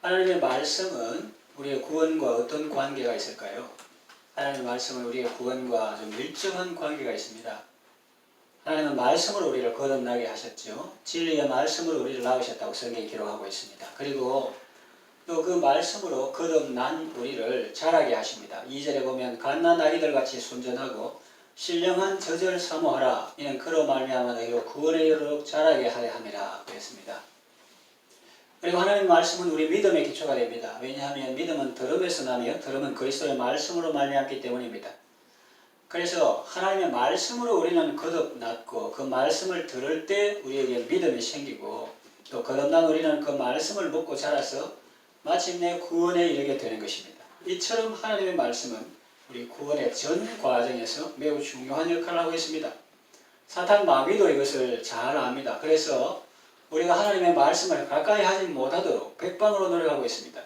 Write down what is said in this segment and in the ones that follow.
하나님의 말씀은 우리의 구원과 어떤 관계가 있을까요? 하나님의 말씀은 우리의 구원과 좀 밀접한 관계가 있습니다. 하나님은 말씀으로 우리를 거듭나게 하셨죠. 진리의 말씀으로 우리를 낳으셨다고 성경이 기록하고 있습니다. 그리고 또 그 말씀으로 거듭난 우리를 자라게 하십니다. 2절에 보면 갓난 아기들 같이 순전하고 신령한 젖을 사모하라. 이는 그로 말미암아 너희로 구원에 이르도록 자라게 하려 함이라 그랬습니다. 그리고 하나님의 말씀은 우리 믿음의 기초가 됩니다. 왜냐하면 믿음은 들음에서 나며 들음은 그리스도의 말씀으로 말미암기 때문입니다. 그래서 하나님의 말씀으로 우리는 거듭났고 그 말씀을 들을 때 우리에게 믿음이 생기고 또 거듭난 우리는 그 말씀을 먹고 자라서 마침내 구원에 이르게 되는 것입니다. 이처럼 하나님의 말씀은 우리 구원의 전 과정에서 매우 중요한 역할을 하고 있습니다. 사탄 마귀도 이것을 잘 압니다. 그래서 우리가 하나님의 말씀을 가까이 하지 못하도록 백방으로 노력하고 있습니다.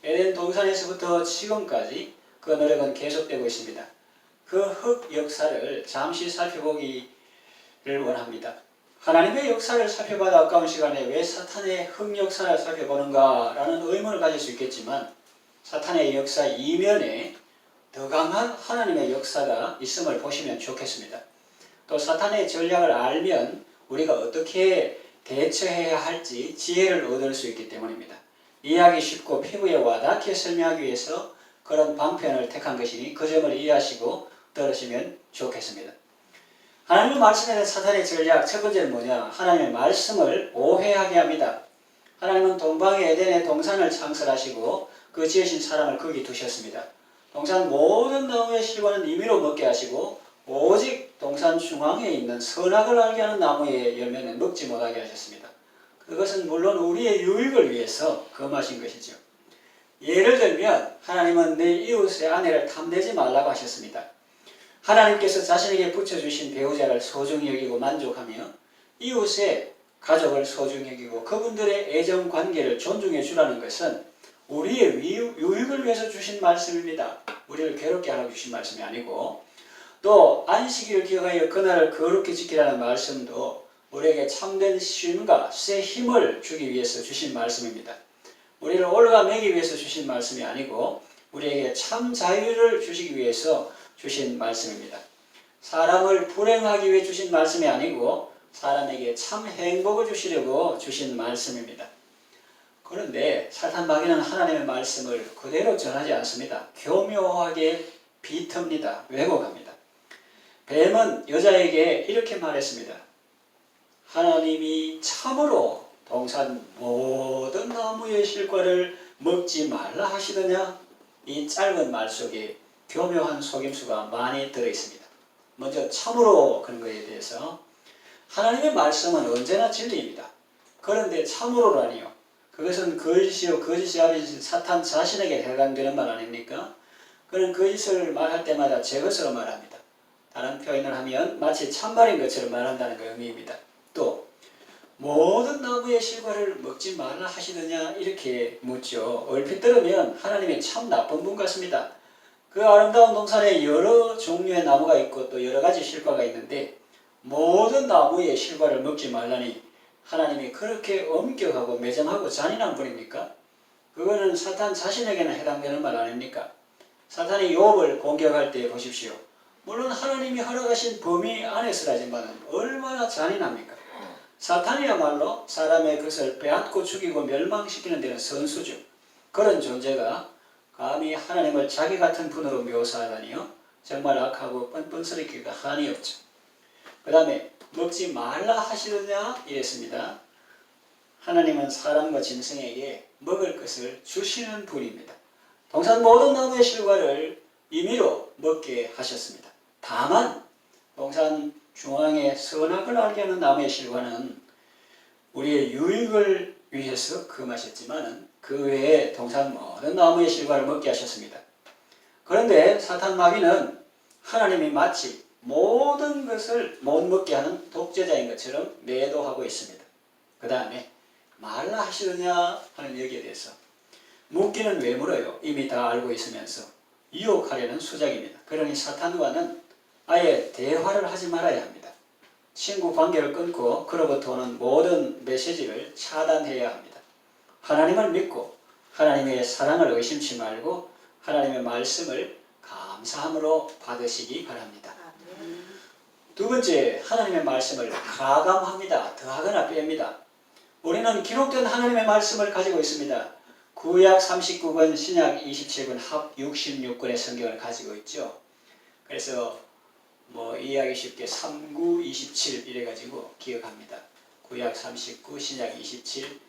에덴 동산에서부터 지금까지 그 노력은 계속되고 있습니다. 그 흑 역사를 잠시 살펴보기를 원합니다. 하나님의 역사를 살펴봐도 아까운 시간에 왜 사탄의 흑 역사를 살펴보는가 라는 의문을 가질 수 있겠지만 사탄의 역사 이면에 더 강한 하나님의 역사가 있음을 보시면 좋겠습니다. 또 사탄의 전략을 알면 우리가 어떻게 대처해야 할지 지혜를 얻을 수 있기 때문입니다. 이해하기 쉽고 피부에 와닿게 설명하기 위해서 그런 방편을 택한 것이니 그 점을 이해하시고 들으시면 좋겠습니다. 하나님의 말씀에 대한 사탄의 전략 첫 번째는 뭐냐? 하나님의 말씀을 오해하게 합니다. 하나님은 동방의 에덴의 동산을 창설하시고 그 지으신 사람을 거기 두셨습니다. 동산 모든 나무의 실과는 임의로 먹게 하시고 오직 동산 중앙에 있는 선악을 알게 하는 나무의 열매는 먹지 못하게 하셨습니다. 그것은 물론 우리의 유익을 위해서 금하신 것이죠. 예를 들면 하나님은 내 이웃의 아내를 탐내지 말라고 하셨습니다. 하나님께서 자신에게 붙여주신 배우자를 소중히 여기고 만족하며 이웃의 가족을 소중히 여기고 그분들의 애정관계를 존중해 주라는 것은 우리의 유익을 위해서 주신 말씀입니다. 우리를 괴롭게 하라고 주신 말씀이 아니고 또 안식일을 기억하여 그날을 거룩히 지키라는 말씀도 우리에게 참된 쉼과 새 힘을 주기 위해서 주신 말씀입니다. 우리를 올가매기 위해서 주신 말씀이 아니고 우리에게 참 자유를 주시기 위해서 주신 말씀입니다. 사람을 불행하기 위해 주신 말씀이 아니고 사람에게 참 행복을 주시려고 주신 말씀입니다. 그런데 사탄 마귀는 하나님의 말씀을 그대로 전하지 않습니다. 교묘하게 비틉니다. 왜곡합니다. 뱀은 여자에게 이렇게 말했습니다. 하나님이 참으로 동산 모든 나무의 실과를 먹지 말라 하시더냐? 이 짧은 말 속에 교묘한 속임수가 많이 들어있습니다. 먼저 참으로 그런 것에 대해서 하나님의 말씀은 언제나 진리입니다. 그런데 참으로라니요. 그것은 거짓이요 거짓이 아닌 사탄 자신에게 해당되는 말 아닙니까? 그는 거짓을 말할 때마다 제 것으로 말합니다. 다른 표현을 하면 마치 참말인 것처럼 말한다는 그 의미입니다. 또 모든 나무의 실과를 먹지 말라 하시느냐 이렇게 묻죠. 얼핏 들으면 하나님이 참 나쁜 분 같습니다. 그 아름다운 동산에 여러 종류의 나무가 있고 또 여러 가지 실과가 있는데 모든 나무의 실과를 먹지 말라니 하나님이 그렇게 엄격하고 매정하고 잔인한 분입니까? 그거는 사탄 자신에게는 해당되는 말 아닙니까? 사탄이 욥을 공격할 때 보십시오. 물론 하나님이 허락하신 범위 안에서라지만 얼마나 잔인합니까? 사탄이야말로 사람의 것을 빼앗고 죽이고 멸망시키는 데는 선수죠. 그런 존재가 감히 하나님을 자기 같은 분으로 묘사하다니요. 정말 악하고 뻔뻔스럽기가 한이 없죠. 그 다음에 먹지 말라 하시느냐 이랬습니다. 하나님은 사람과 짐승에게 먹을 것을 주시는 분입니다. 동산 모든 나무의 실과를 임의로 먹게 하셨습니다. 다만 동산 중앙에 선악을 알게 하는 나무의 실과는 우리의 유익을 위해서 금하셨지만 그 외에 동산 모든 나무의 실과를 먹게 하셨습니다. 그런데 사탄 마귀는 하나님이 마치 모든 것을 못 먹게 하는 독재자인 것처럼 매도하고 있습니다. 그 다음에 말라 하시느냐 하는 여기에 대해서 묻기는 왜 물어요? 이미 다 알고 있으면서 유혹하려는 수작입니다. 그러니 사탄과는 아예 대화를 하지 말아야 합니다. 친구 관계를 끊고 그로부터 오는 모든 메시지를 차단해야 합니다. 하나님을 믿고 하나님의 사랑을 의심치 말고 하나님의 말씀을 감사함으로 받으시기 바랍니다. 두 번째, 하나님의 말씀을 가감합니다. 더하거나 뺍니다. 우리는 기록된 하나님의 말씀을 가지고 있습니다. 구약 39권, 신약 27권, 합 66권의 성경을 가지고 있죠. 그래서 이해하기 쉽게 39, 27 이래가지고 기억합니다. 구약 39, 신약 27,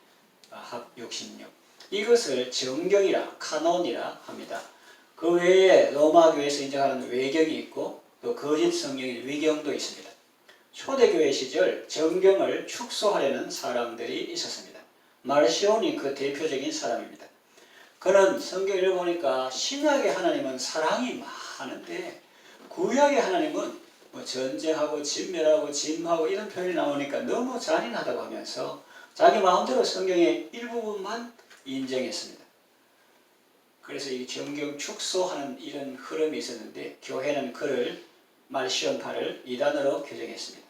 합 66. 이것을 정경이라, 카논이라 합니다. 그 외에 로마 교회에서 인정하는 외경이 있고 또 거짓 성경인 위경도 있습니다. 초대교회 시절 정경을 축소하려는 사람들이 있었습니다. 마르시온이 그 대표적인 사람입니다. 그는 성경을 읽어보니까 신약의 하나님은 사랑이 많은데 구약의 하나님은 전쟁하고 진멸하고 진노하고 이런 표현이 나오니까 너무 잔인하다고 하면서 자기 마음대로 성경의 일부분만 인정했습니다. 그래서 이 정경 축소하는 이런 흐름이 있었는데 교회는 그를 말시온파를 이단으로 규정했습니다.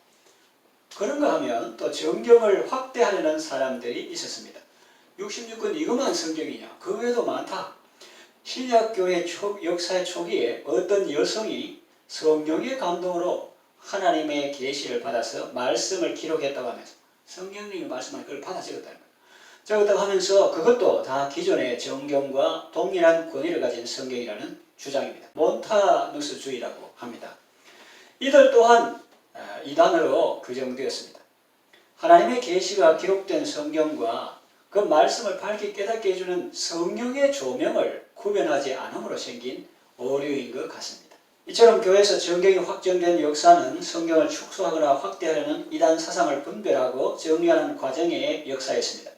그런가 하면 또 정경을 확대하려는 사람들이 있었습니다. 66권 이것만 성경이냐? 그 외에도 많다. 신약교회 역사의 초기에 어떤 여성이 성경의 감동으로 하나님의 계시를 받아서 말씀을 기록했다고 하면서 성경님이 말씀한 그걸 받아 적었다는 거예요. 적었다고 하면서 그것도 다 기존의 정경과 동일한 권위를 가진 성경이라는 주장입니다. 몬타누스주의라고 합니다. 이들 또한 이단으로 규정되었습니다. 하나님의 계시가 기록된 성경과 그 말씀을 밝게 깨닫게 해주는 성령의 조명을 구별하지 않음으로 생긴 오류인 것 같습니다. 이처럼 교회에서 정경이 확정된 역사는 성경을 축소하거나 확대하려는 이단 사상을 분별하고 정리하는 과정의 역사였습니다.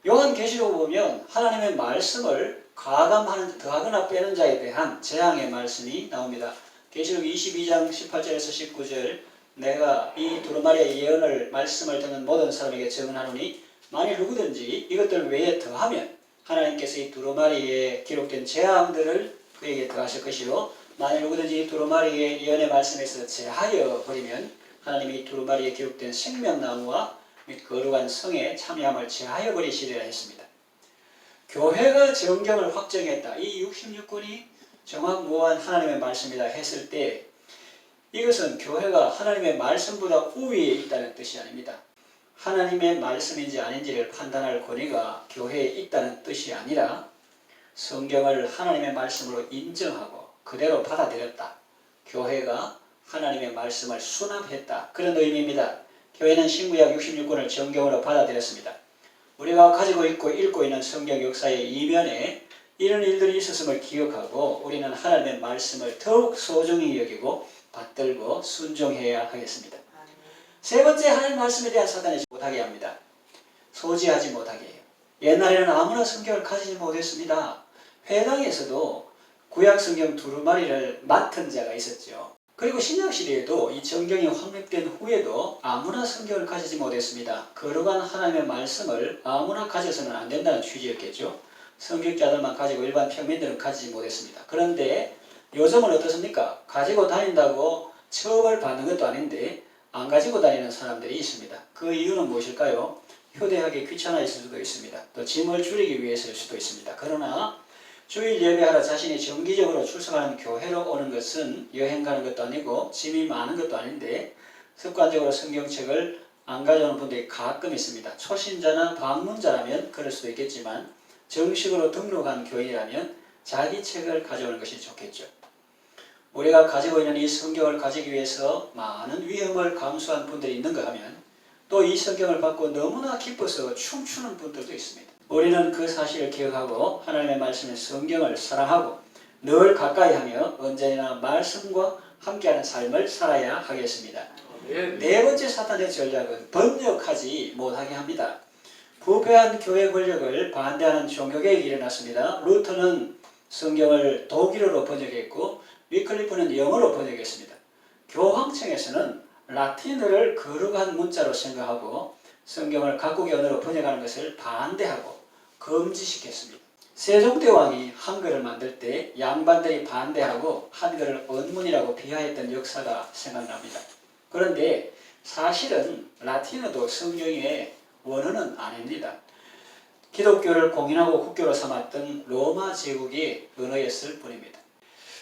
요한계시록을 보면 하나님의 말씀을 가감하는, 더하거나 빼는 자에 대한 재앙의 말씀이 나옵니다. 계시록 22장 18절에서 19절 내가 이 두루마리의 예언을 말씀을 듣는 모든 사람에게 증언하노니 만일 누구든지 이것들 외에 더하면 하나님께서 이 두루마리에 기록된 재앙들을 그에게 더하실 것이요 만일 누구든지 이 두루마리의 예언의 말씀에서 제하여 버리면 하나님이 이 두루마리에 기록된 생명나무와 및 거룩한 성에 참여함을 제하여 버리시리라 했습니다. 교회가 정경을 확정했다. 이 66권이 정확무한 하나님의 말씀이다 했을 때 이것은 교회가 하나님의 말씀보다 우위에 있다는 뜻이 아닙니다. 하나님의 말씀인지 아닌지를 판단할 권위가 교회에 있다는 뜻이 아니라 성경을 하나님의 말씀으로 인정하고 그대로 받아들였다. 교회가 하나님의 말씀을 수납했다. 그런 의미입니다. 교회는 신구약 66권을 정경으로 받아들였습니다. 우리가 가지고 있고 읽고 있는 성경 역사의 이면에 이런 일들이 있었음을 기억하고 우리는 하나님의 말씀을 더욱 소중히 여기고 받들고 순종해야 하겠습니다. 세 번째, 하나님의 말씀에 대한 사단이 못하게 합니다. 소지하지 못하게 해요. 옛날에는 아무나 성경을 가지지 못했습니다. 회당에서도 구약 성경 두루마리를 맡은 자가 있었죠. 그리고 신약시대에도 이 정경이 확립된 후에도 아무나 성경을 가지지 못했습니다. 거룩한 하나님의 말씀을 아무나 가져서는 안 된다는 취지였겠죠. 성직자들만 가지고 일반 평민들은 가지지 못했습니다. 그런데 요즘은 어떻습니까? 가지고 다닌다고 처벌 받는 것도 아닌데 안 가지고 다니는 사람들이 있습니다. 그 이유는 무엇일까요? 휴대하기 귀찮아질 수도 있습니다. 또 짐을 줄이기 위해서일 수도 있습니다. 그러나 주일 예배하러 자신이 정기적으로 출석하는 교회로 오는 것은 여행 가는 것도 아니고 짐이 많은 것도 아닌데 습관적으로 성경책을 안 가져오는 분들이 가끔 있습니다. 초신자나 방문자라면 그럴 수도 있겠지만 정식으로 등록한 교인이라면 자기 책을 가져오는 것이 좋겠죠. 우리가 가지고 있는 이 성경을 가지기 위해서 많은 위험을 감수한 분들이 있는가 하면 또 이 성경을 받고 너무나 기뻐서 춤추는 분들도 있습니다. 우리는 그 사실을 기억하고 하나님의 말씀의 성경을 사랑하고 늘 가까이하며 언제나 말씀과 함께하는 삶을 살아야 하겠습니다. 네 번째 사탄의 전략은 번역하지 못하게 합니다. 부패한 교회 권력을 반대하는 종교개혁이 일어났습니다. 루터는 성경을 독일어로 번역했고 위클리프는 영어로 번역했습니다. 교황청에서는 라틴어를 거룩한 문자로 생각하고 성경을 각국의 언어로 번역하는 것을 반대하고 금지시켰습니다. 세종대왕이 한글을 만들 때 양반들이 반대하고 한글을 언문이라고 비하했던 역사가 생각납니다. 그런데 사실은 라틴어도 성경의 원어는 아닙니다. 기독교를 공인하고 국교로 삼았던 로마 제국의 언어였을 뿐입니다.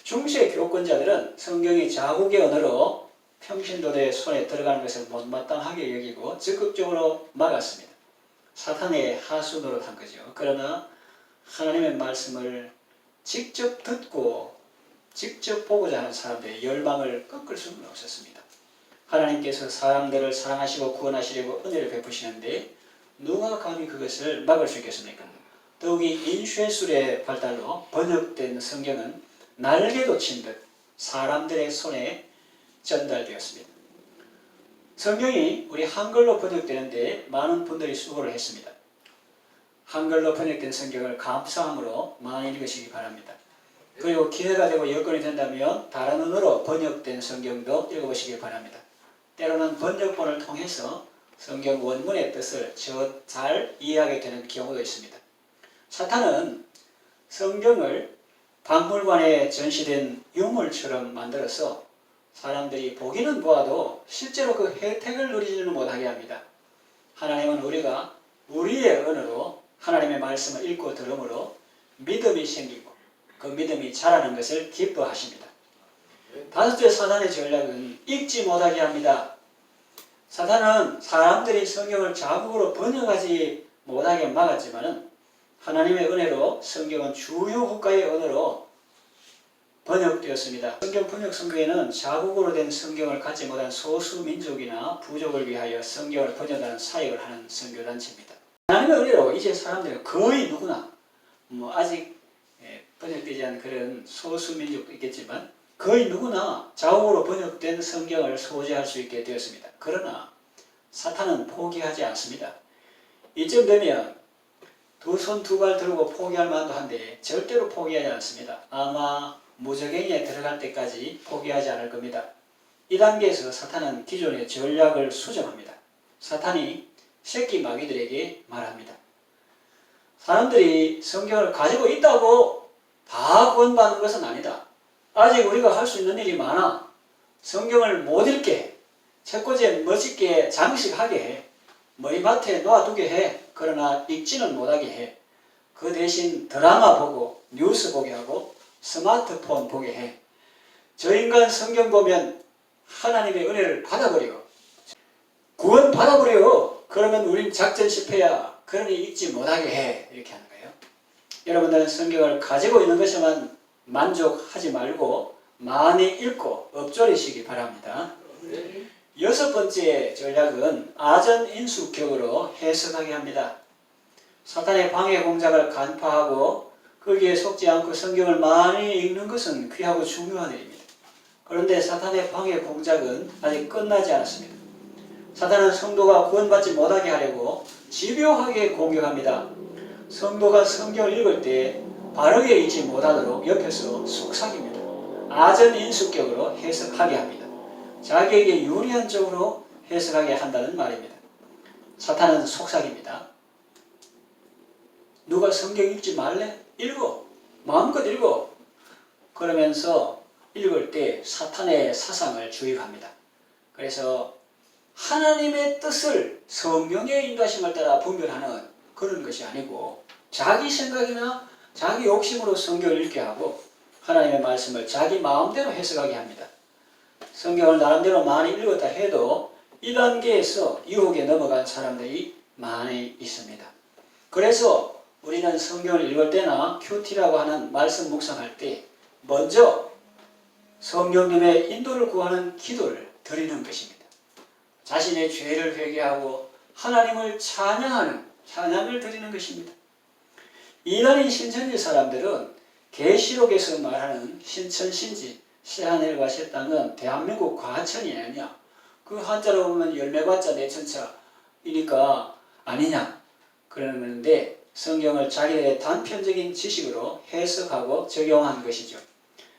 중세 교권자들은 성경이 자국의 언어로 평신도들의 손에 들어가는 것을 못마땅하게 여기고 적극적으로 막았습니다. 사탄의 하수 노릇한 거죠. 그러나 하나님의 말씀을 직접 듣고 직접 보고자 하는 사람들의 열망을 꺾을 수는 없었습니다. 하나님께서 사람들을 사랑하시고 구원하시려고 은혜를 베푸시는데 누가 감히 그것을 막을 수 있겠습니까? 더욱이 인쇄술의 발달로 번역된 성경은 날개도 친 듯 사람들의 손에 전달되었습니다. 성경이 우리 한글로 번역되는데 많은 분들이 수고를 했습니다. 한글로 번역된 성경을 감사함으로 많이 읽으시기 바랍니다. 그리고 기회가 되고 여건이 된다면 다른 언어로 번역된 성경도 읽어보시기 바랍니다. 때로는 번역본을 통해서 성경 원문의 뜻을 잘 이해하게 되는 경우도 있습니다. 사탄은 성경을 박물관에 전시된 유물처럼 만들어서 사람들이 보기는 보아도 실제로 그 혜택을 누리지는 못하게 합니다. 하나님은 우리가 우리의 언어로 하나님의 말씀을 읽고 들음으로 믿음이 생기고 그 믿음이 자라는 것을 기뻐하십니다. 다섯째 사탄의 전략은 읽지 못하게 합니다. 사탄은 사람들이 성경을 자국으로 번역하지 못하게 막았지만 하나님의 은혜로 성경은 주요 국가의 언어로 번역되었습니다. 성경 번역 선교회는 자국으로 된 성경을 갖지 못한 소수 민족이나 부족을 위하여 성경을 번역하는 사역을 하는 선교단체입니다. 하나님의 은혜로 이제 사람들은 거의 누구나 아직 번역되지 않은 그런 소수 민족도 있겠지만 거의 누구나 자국으로 번역된 성경을 소지할 수 있게 되었습니다. 그러나 사탄은 포기하지 않습니다. 이쯤 되면 두 손 두 발 들고 포기할 만도 한데 절대로 포기하지 않습니다. 아마 무적행에 들어갈 때까지 포기하지 않을 겁니다. 이 단계에서 사탄은 기존의 전략을 수정합니다. 사탄이 새끼 마귀들에게 말합니다. 사람들이 성경을 가지고 있다고 다 구원받는 것은 아니다. 아직 우리가 할 수 있는 일이 많아. 성경을 못 읽게, 책꽂이에 멋있게 장식하게 해. 머리맡에 놓아두게 해. 그러나 읽지는 못하게 해. 그 대신 드라마 보고 뉴스 보게 하고 스마트폰 보게 해. 저 인간 성경 보면 하나님의 은혜를 받아버려. 구원 받아버려. 그러면 우린 작전 실패야. 그러니 읽지 못하게 해. 이렇게 하는 거예요. 여러분들은 성경을 가지고 있는 것에만 만족하지 말고 많이 읽고 엎조리시기 바랍니다. 여섯 번째 전략은 아전인수격으로 해석하게 합니다. 사탄의 방해 공작을 간파하고 거기에 속지 않고 성경을 많이 읽는 것은 귀하고 중요한 일입니다. 그런데 사탄의 방해 공작은 아직 끝나지 않았습니다. 사탄은 성도가 구원받지 못하게 하려고 집요하게 공격합니다. 성도가 성경을 읽을 때 바르게 읽지 못하도록 옆에서 속삭입니다. 아전인수격으로 해석하게 합니다. 자기에게 유리한 쪽으로 해석하게 한다는 말입니다. 사탄은 속삭입니다. 누가 성경 읽지 말래? 읽어. 마음껏 읽어. 그러면서 읽을 때 사탄의 사상을 주입합니다. 그래서 하나님의 뜻을 성령의 인도하심을 따라 분별하는 그런 것이 아니고 자기 생각이나 자기 욕심으로 성경을 읽게 하고 하나님의 말씀을 자기 마음대로 해석하게 합니다. 성경을 나름대로 많이 읽었다 해도 이 단계에서 유혹에 넘어간 사람들이 많이 있습니다. 그래서 우리는 성경을 읽을 때나 큐티라고 하는 말씀 묵상할 때 먼저 성령님의 인도를 구하는 기도를 드리는 것입니다. 자신의 죄를 회개하고 하나님을 찬양하는 찬양을 드리는 것입니다. 이단인 신천지 사람들은 계시록에서 말하는 신천신지 새하늘과 새 땅은 대한민국 과천이 아니냐. 그 한자로 보면 열매과자 내천자이니까 아니냐. 그러는데 성경을 자기들의 단편적인 지식으로 해석하고 적용한 것이죠.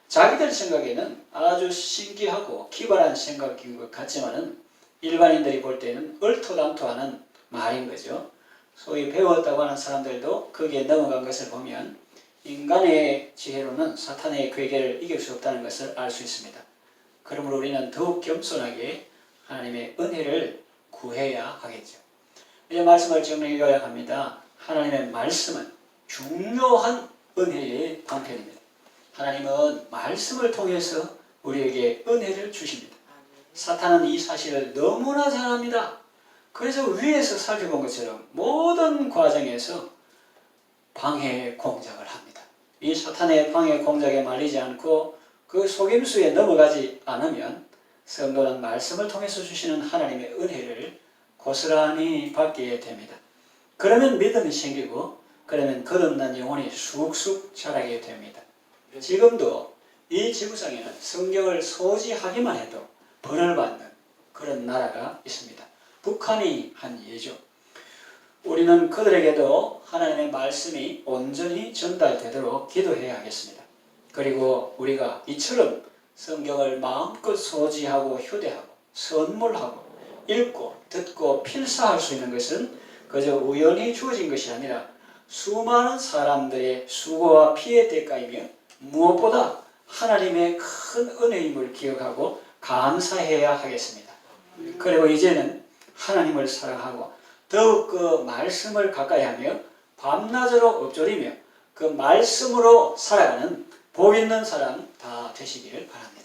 자기들 생각에는 아주 신기하고 기발한 생각인 것 같지만은 일반인들이 볼 때는 얼토당토하는 말인 거죠. 소위 배웠다고 하는 사람들도 거기에 넘어간 것을 보면 인간의 지혜로는 사탄의 괴계를 이길 수 없다는 것을 알 수 있습니다. 그러므로 우리는 더욱 겸손하게 하나님의 은혜를 구해야 하겠죠. 이제 말씀을 정리해 요약합니다. 하나님의 말씀은 중요한 은혜의 방편입니다. 하나님은 말씀을 통해서 우리에게 은혜를 주십니다. 사탄은 이 사실을 너무나 잘 압니다. 그래서 위에서 살펴본 것처럼 모든 과정에서 방해 공작을 합니다. 이 사탄의 방해 공작에 말리지 않고 그 속임수에 넘어가지 않으면 성도는 말씀을 통해서 주시는 하나님의 은혜를 고스란히 받게 됩니다. 그러면 믿음이 생기고 그러면 거듭난 영혼이 쑥쑥 자라게 됩니다. 지금도 이 지구상에는 성경을 소지하기만 해도 벌을 받는 그런 나라가 있습니다. 북한이 한 예죠. 우리는 그들에게도 하나님의 말씀이 온전히 전달되도록 기도해야 하겠습니다. 그리고 우리가 이처럼 성경을 마음껏 소지하고 휴대하고 선물하고 읽고 듣고 필사할 수 있는 것은 그저 우연히 주어진 것이 아니라 수많은 사람들의 수고와 피의 대가이며 무엇보다 하나님의 큰 은혜임을 기억하고 감사해야 하겠습니다. 그리고 이제는 하나님을 사랑하고 더욱 그 말씀을 가까이하며 밤낮으로 엎조리며 그 말씀으로 살아가는 복 있는 사람 다 되시기를 바랍니다.